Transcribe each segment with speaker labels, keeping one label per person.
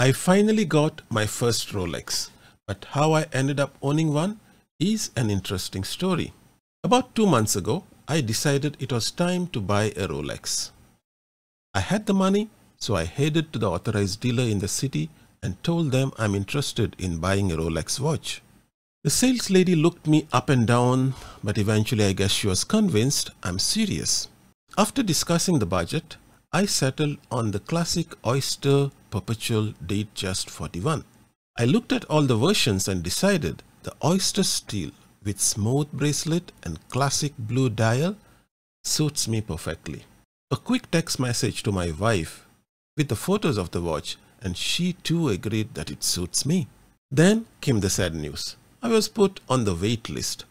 Speaker 1: I finally got my first Rolex, but how I ended up owning one is an interesting story. About 2 months ago, I decided it was time to buy a Rolex. I had the money, so I headed to the authorized dealer in the city and told them I'm interested in buying a Rolex watch. The sales lady looked me up and down, but eventually I guess she was convinced I'm serious. After discussing the budget, I settled on the classic Oyster Perpetual Datejust 41. I looked at all the versions and decided the Oyster steel with smooth bracelet and classic blue dial suits me perfectly. A quick text message to my wife with the photos of the watch, and she too agreed that it suits me. Then came the sad news. I was put on the wait list.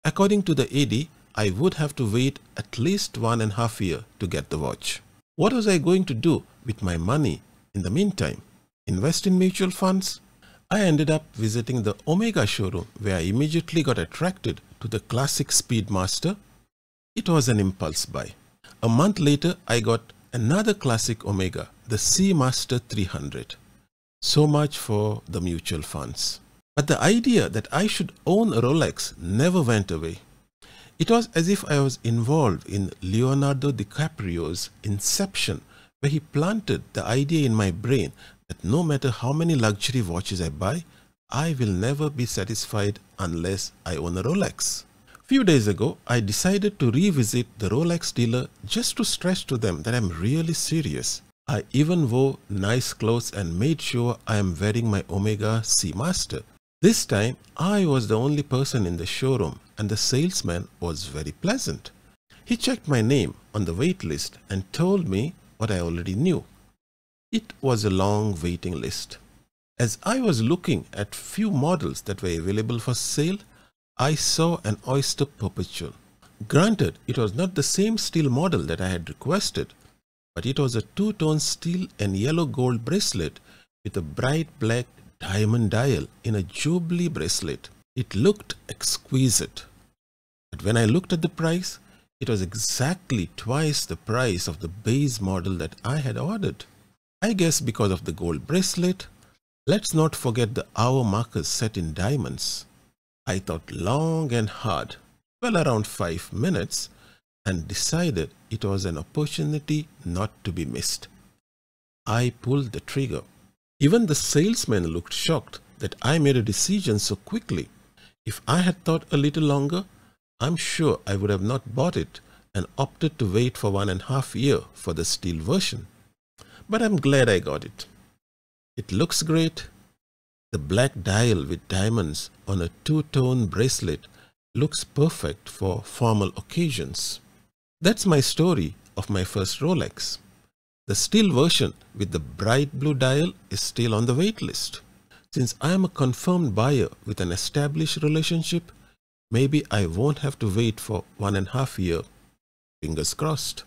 Speaker 1: According to the AD, I would have to wait at least 1.5 years to get the watch. What was I going to do with my money in the meantime? Invest in mutual funds? I ended up visiting the Omega showroom, where I immediately got attracted to the classic Speedmaster. It was an impulse buy. A month later, I got another classic Omega, the Seamaster 300. So much for the mutual funds. But the idea that I should own a Rolex never went away. It was as if I was involved in Leonardo DiCaprio's Inception, where he planted the idea in my brain that no matter how many luxury watches I buy, I will never be satisfied unless I own a Rolex. Few days ago, I decided to revisit the Rolex dealer just to stress to them that I'm really serious. I even wore nice clothes and made sure I am wearing my Omega Seamaster. This time, I was the only person in the showroom, and the salesman was very pleasant. He checked my name on the wait list and told me what I already knew. It was a long waiting list. As I was looking at few models that were available for sale, I saw an Oyster Perpetual. Granted, it was not the same steel model that I had requested, but it was a two-tone steel and yellow gold bracelet with a bright black diamond dial in a jubilee bracelet. It looked exquisite. But when I looked at the price, it was exactly twice the price of the base model that I had ordered. I guess because of the gold bracelet. Let's not forget the hour markers set in diamonds. I thought long and hard, well around 5 minutes, and decided it was an opportunity not to be missed. I pulled the trigger. Even the salesman looked shocked that I made a decision so quickly. If I had thought a little longer, I'm sure I would have not bought it and opted to wait for 1.5 years for the steel version. But I'm glad I got it. It looks great. The black dial with diamonds on a two-tone bracelet looks perfect for formal occasions. That's my story of my first Rolex. The steel version with the bright blue dial is still on the wait list. Since I am a confirmed buyer with an established relationship, maybe I won't have to wait for 1.5 years. Fingers crossed.